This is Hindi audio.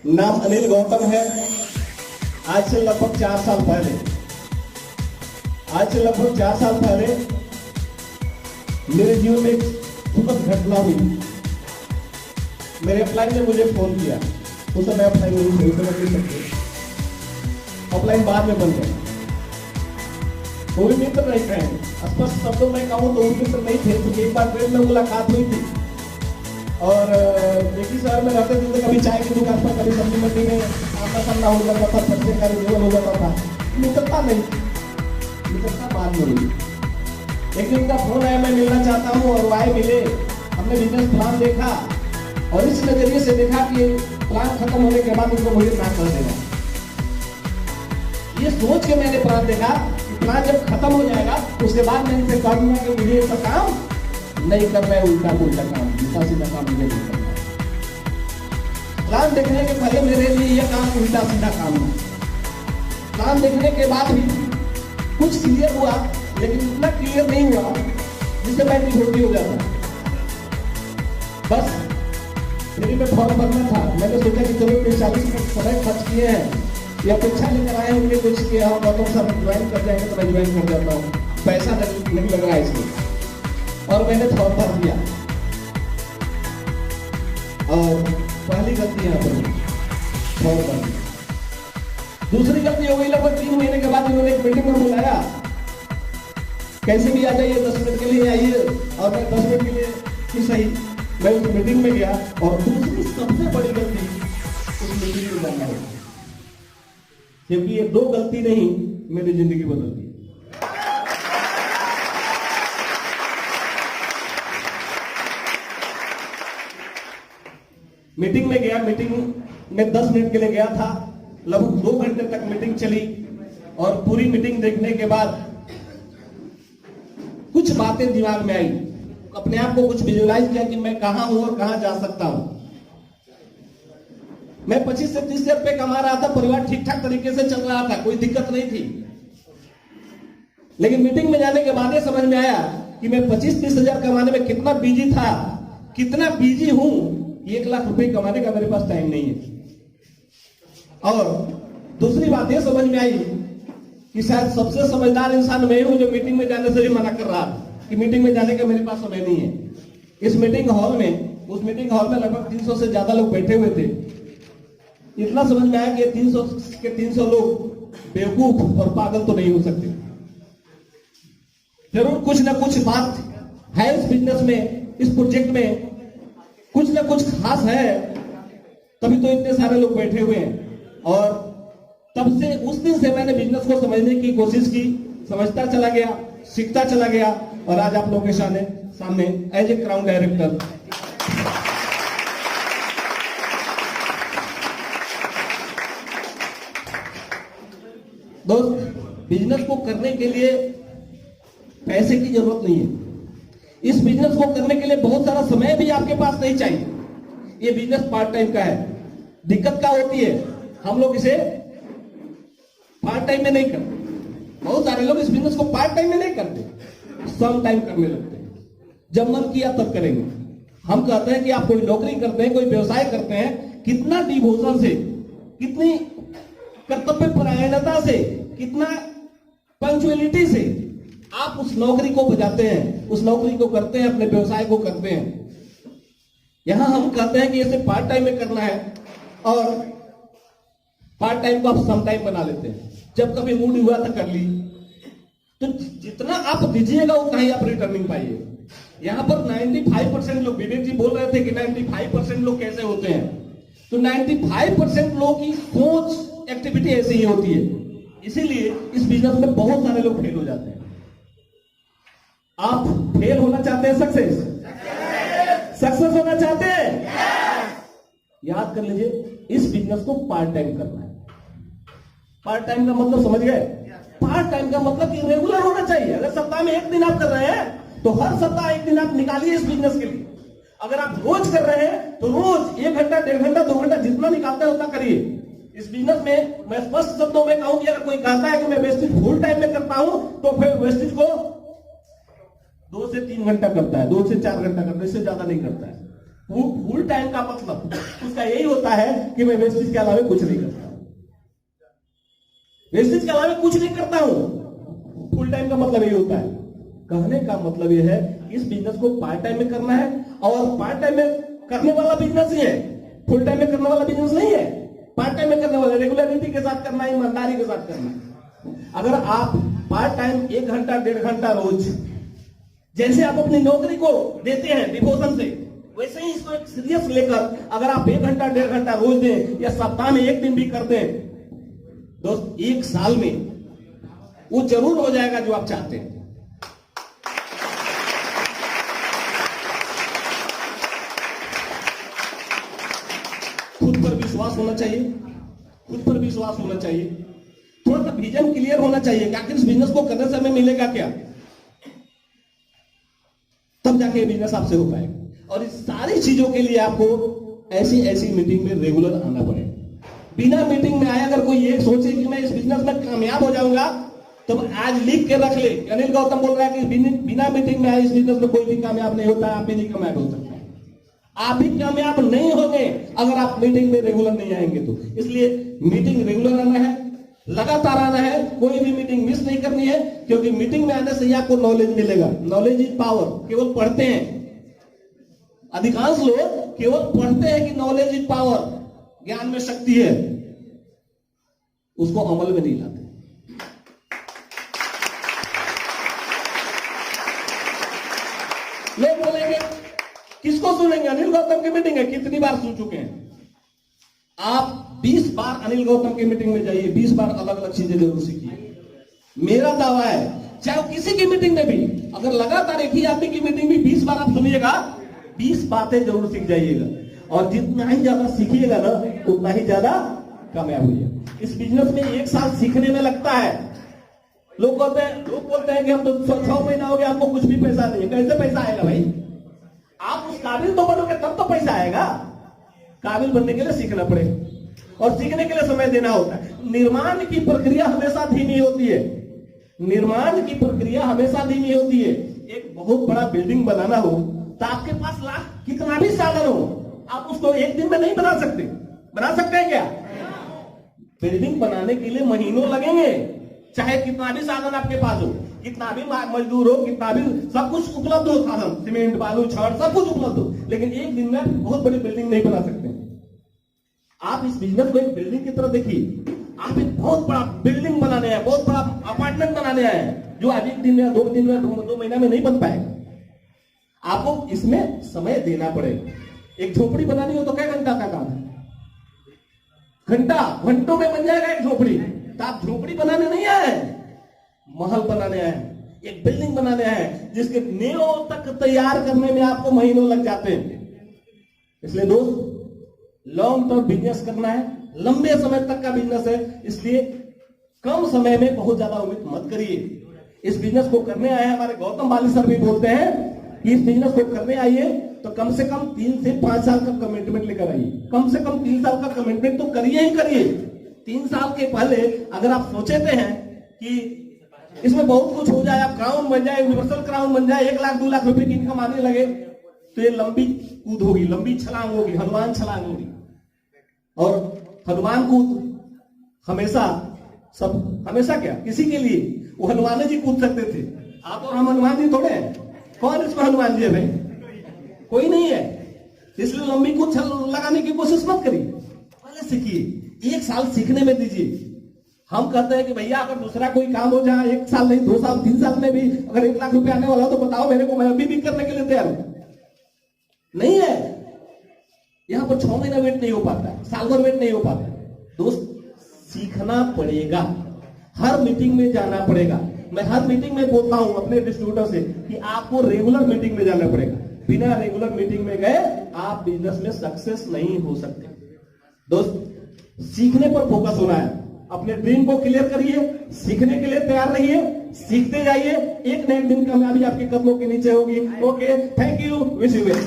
नाम अनिल गौतम है। आज से लगभग 4 साल पहले मेरे जीवन में एक दुखद घटना हुई। मेरे अपलाइन ने मुझे फोन किया। उस समय अपलाइन नहीं थे, समझ नहीं सकते। अपलाइन बाद में बन गए। वो भी मित्र नहीं थे। स्पष्ट शब्दों में कहूँ तो वो मित्र नहीं थे, क्योंकि एक बार ट्रेन में मुलाकात हुई थी और एक ही शहर में रहते थे। कभी चाय की दुकान पर, कभी सब्जी मंडी में आमना सामना हो जाता था, परिचय का जीवन हो जाता था। मित्रता नहीं, मित्रता बाद में हुई। एक दिन का फोन आया, मैं मिलना चाहता हूँ, और वो आए, मिले। हमने बिजनेस प्लान देखा और इस नजरिए से देखा कि प्लान खत्म होने के बाद उनको मुझे ना कर देना। ये सोच के मैंने प्लान देखा कि प्लान जब खत्म हो जाएगा उसके बाद मैं इनसे कह दूंगा कि मुझे ऐसा काम नहीं कर रहे, उल्टा काम, उल्टा सीधा काम मुझे नहीं करना। प्लान देखने के पहले मेरे लिए यह काम उल्टा सीधा काम है। प्लान देखने के बाद भी कुछ क्लियर हुआ, लेकिन इतना क्लियर नहीं हुआ जिससे मैं डिवोटी हो जाता। बस मेरी में फॉर्म भरना था। मैंने सोचा कि चलो 40 मिनट समय खर्च किए हैं, या अपेक्षा लेकर आए होंगे कुछ किया हो, तो सब ज्वाइन कर जाएंगे तो मैं ज्वाइन कर जाता हूँ, पैसा नहीं लग रहा है इसमें। और मैंने फॉर्म भर दिया। और पहली गलती यहाँ पर फॉर्म भर दिया। दूसरी गलती हो गई, लगभग 3 महीने के बाद इन्होंने एक मीटिंग में बुलाया। कैसे भी आ जाइए, 10 मिनट के लिए आइए। और मैं 10 मिनट के लिए ही सही, मैं उस मीटिंग में गया। और दूसरी सबसे बड़ी गलती उस मीटिंग में जाना है, क्योंकि ये 2 गलती नहीं मेरी जिंदगी बदल दी। मीटिंग में गया, मीटिंग में 10 मिनट के लिए गया था। लगभग 2 घंटे तक मीटिंग चली और पूरी मीटिंग देखने के बाद कुछ बातें दिमाग में आई। अपने आप को कुछ विजुअलाइज किया कि मैं कहां हूं और कहां जा सकता हूं। मैं 25 से 30 हजार रुपए कमा रहा था, परिवार ठीक ठाक तरीके से चल रहा था, कोई दिक्कत नहीं थी। लेकिन मीटिंग में जाने के बाद ये समझ में आया कि मैं 25-30 हजार कमाने में कितना बिजी था, कितना बिजी हूं। 1 लाख रुपए कमाने का मेरे पास टाइम नहीं है। और दूसरी बात यह समझ में आई कि शायद सबसे समझदार इंसान मैं हूं, जो मीटिंग में जाने से भी मना कर रहा कि मीटिंग में जाने का मेरे पास समय नहीं है। इस मीटिंग हॉल में, उस मीटिंग हॉल में लगभग 300 से ज्यादा लोग बैठे हुए थे। इतना समझ में आया कि 300 लोग बेवकूफ और पागल तो नहीं हो सकते। जरूर कुछ ना कुछ बात है इस बिजनेस में, इस प्रोजेक्ट में कुछ ना कुछ खास है, तभी तो इतने सारे लोग बैठे हुए हैं। और तब से, उस दिन से मैंने बिजनेस को समझने की कोशिश की, समझता चला गया, सीखता चला गया, और आज आप लोगों के सामने एज ए क्राउन डायरेक्टर दोस्त, बिजनेस को करने के लिए पैसे की जरूरत नहीं है। इस बिजनेस को करने के लिए बहुत सारा समय भी आपके पास नहीं चाहिए। ये बिजनेस पार्ट टाइम का है। दिक्कत क्या होती है, हम लोग इसे पार्ट टाइम में नहीं करते। बहुत सारे लोग इस बिजनेस को पार्ट टाइम में नहीं करते, सम टाइम करने लगते हैं। जब मन किया तब करेंगे। हम कहते हैं कि आप कोई नौकरी करते हैं, कोई व्यवसाय करते हैं, कितना डिवोशन से, कितनी कर्तव्य परायणता से, कितना पंक्चुअलिटी से आप उस नौकरी को बजाते हैं, उस नौकरी को करते हैं, अपने व्यवसाय को करते हैं। यहां हम कहते हैं कि इसे पार्ट टाइम में करना है, और पार्ट टाइम को आप सम टाइम बना लेते हैं। जब कभी मूड हुआ था कर ली। तो जितना आप दीजिएगा उतना ही आप रिटर्निंग पाइए। यहां पर 95% लोग, विवेक जी बोल रहे थे कि 95% लोग कैसे होते हैं, तो 95% लोगों की सोच, एक्टिविटी ऐसी ही होती है। इसीलिए इस बिजनेस में बहुत सारे लोग फेल हो जाते हैं। आप फेल होना चाहते हैं, सक्सेस होना चाहते हैं? याद कर लीजिए, इस बिजनेस को पार्ट टाइम करना है। पार्ट टाइम का मतलब समझ गए? पार्ट टाइम का मतलब कि रेगुलर होना चाहिए। अगर सप्ताह में 1 दिन आप कर रहे हैं, तो हर सप्ताह 1 दिन आप निकालिए इस बिजनेस के लिए। अगर आप रोज कर रहे हैं, तो रोज 1 घंटा, 1.5 घंटा, 2 घंटा जितना निकालते हैं उतना करिए। इस बिजनेस में मैं स्पष्ट शब्दों में कहूं कि अगर कोई कहता है कि मैं वेस्टेज फुल टाइम में करता हूं, तो फिर वेस्टेज को 2 से 3 घंटा करता है, 2 से 4 घंटा करता है, इससे ज्यादा नहीं करता है। फुल टाइम का मतलब उसका यही होता है कि मैं वेस्टेज के अलावा कुछ नहीं करता, वेस्टेज के अलावा कुछ नहीं करता हूं। फुल टाइम का मतलब यही होता है। कहने का मतलब यह है कि इस बिजनेस को पार्ट टाइम में करना है, और पार्ट टाइम में करने वाला बिजनेस ही है, फुल टाइम में करने वाला बिजनेस नहीं है। पार्ट टाइम में करने वाला रेगुलरिटी के साथ करना है, ईमानदारी के साथ करना है। अगर आप पार्ट टाइम 1 घंटा 1.5 घंटा रोज, जैसे आप अपनी नौकरी को देते हैं डिवोशन से, वैसे ही इसको एक सीरियस लेकर अगर आप 1 घंटा 1.5 घंटा रोज दें, या सप्ताह में 1 दिन भी कर दें दोस्त, 1 साल में वो जरूर हो जाएगा जो आप चाहते हैं। खुद पर विश्वास होना चाहिए, खुद पर विश्वास होना चाहिए, थोड़ा सा विजन क्लियर होना चाहिए कि आखिर इस बिजनेस को करने से हमें मिलेगा क्या, तब जाके ये बिजनेस आपसे हो पाएगा। और इस सारी चीजों के लिए आपको ऐसी ऐसी मीटिंग में रेगुलर आना पड़ेगा। बिना मीटिंग में आए अगर कोई ये सोचे कि मैं इस बिजनेस में कामयाब हो जाऊंगा, तो आज लिख के रख ले, अनिल गौतम बोल रहा है कि बिना मीटिंग में आए इस बिजनेस में कोई भी कामयाब नहीं होता है, आप भी नहीं कामयाब हो सकते। आप भी कामयाब नहीं होंगे अगर आप मीटिंग में रेगुलर नहीं आएंगे तो। इसलिए मीटिंग रेगुलर आना है, लगातार आना है, कोई भी मीटिंग मिस नहीं करनी है, क्योंकि मीटिंग में आने से ही आपको नॉलेज मिलेगा। Knowledge is power. केवल पढ़ते हैं, अधिकांश लोग केवल पढ़ते हैं कि नॉलेज इज पावर, ज्ञान में शक्ति है, उसको अमल में नहीं लाते। लोग बोलेंगे किसको सुनेंगे, अनिल गौतम की मीटिंग है, कितनी बार सुन चुके हैं आप? 20 बार अनिल गौतम की मीटिंग में जाइए, 20 बार अलग अलग चीजें जरूर सीखिए। मेरा दावा है चाहे किसी की मीटिंग में भी, अगर लगातार एक ही आदमी की मीटिंग भी 20 बार आप सुनिएगा, 20 बातें जरूर सीख जाइएगा। और जितना ही ज्यादा सीखिएगा ना, उतना ही ज्यादा कामयाब होइएगा। इस बिजनेस में 1 साल सीखने में लगता है। लोग बोलते हैं कि हम तो 6 महीना हो गया, हमको कुछ भी पैसा नहीं है। कैसे पैसा आएगा भाई? आप उस काबिल तो बनोगे तब तो पैसा आएगा। काबिल बनने के लिए सीखना पड़ेगा, और सीखने के लिए समय देना होता है। निर्माण की प्रक्रिया हमेशा धीमी होती है, निर्माण की प्रक्रिया हमेशा धीमी होती है। एक बहुत बड़ा बिल्डिंग बनाना हो तो आपके पास लाख कितना भी साधन हो, आप उसको एक दिन में नहीं बना सकते। बना सकते हैं क्या? बिल्डिंग बनाने के लिए महीनों लगेंगे, चाहे कितना भी साधन आपके पास हो, कितना भी मजदूर हो, कितना भी सब कुछ उपलब्ध हो, साधन सीमेंट बालू छड़ सब कुछ उपलब्ध हो, लेकिन एक दिन में बहुत बड़ी बिल्डिंग नहीं बना सकते। आप इस बिजनेस को एक बिल्डिंग की तरह देखिए। आप एक बहुत बड़ा बिल्डिंग बनाने हैं, बहुत बड़ा अपार्टमेंट बनाने हैं, जो आज एक दिन में 2 दिन में 2 महीना में नहीं बन पाएगा। आपको इसमें समय देना पड़ेगा। एक झोपड़ी बनानी हो तो क्या घंटा का काम है? घंटों में बन जाएगा एक झोपड़ी। तो आप झोपड़ी बनाने नहीं आए, महल बनाने आए, एक बिल्डिंग बनाने आए, जिसके नींव तक तैयार करने में आपको महीनों लग जाते हैं। इसलिए दोस्त, लॉन्ग टर्म बिजनेस करना है, लंबे समय तक का बिजनेस है, इसलिए कम समय में बहुत ज्यादा उम्मीद मत करिए। इस बिजनेस को करने आए हैं, हमारे गौतम बाली सर भी बोलते हैं कि इस बिजनेस को करने आइए तो कम से कम 3 से 5 साल का कमिटमेंट लेकर आइए। कम से कम 3 साल का कमिटमेंट तो करिए ही करिए। 3 साल के पहले अगर आप सोचते हैं कि इसमें बहुत कुछ हो जाए, आप क्राउन बन जाए, यूनिवर्सल क्राउन बन जाए, 1 लाख 2 लाख रुपए की इनकम आने लगे, तो ये लंबी कूद होगी, लंबी छलांग होगी, हनुमान छलांग होगी। और हनुमान कूद हमेशा क्या किसी के लिए, वो हनुमान जी कूद सकते थे। आप और हम हनुमान जी थोड़े हैं। कौन इसमें हनुमान जी है भाई? कोई नहीं है। इसलिए लंबी कूद लगाने की कोशिश मत करिए, पहले सीखिए। 1 साल सीखने में दीजिए। हम कहते हैं कि भैया अगर दूसरा कोई काम हो जाए 1 साल नहीं 2 साल 3 साल में भी अगर 1 लाख रुपए आने वाला तो बताओ मेरे को, मैं अभी भी करने के लिए तैयार हूं। नहीं है, यहां पर 6 महीना वेट नहीं हो पाता, साल भर वेट नहीं हो पाता। दोस्त, सीखना पड़ेगा, हर मीटिंग में जाना पड़ेगा। मैं हर मीटिंग में बोलता हूं अपने डिस्ट्रीब्यूटर से कि आपको रेगुलर मीटिंग में जाना पड़ेगा। बिना रेगुलर मीटिंग में गए आप बिजनेस में सक्सेस नहीं हो सकते। दोस्त, सीखने पर फोकस होना है। अपने ड्रीम को क्लियर करिए, सीखने के लिए तैयार रहिए, सीखते जाइए। एक न एक दिन कामयाबी आपके कदमों के नीचे होगी। Okay, thank you, wish you well.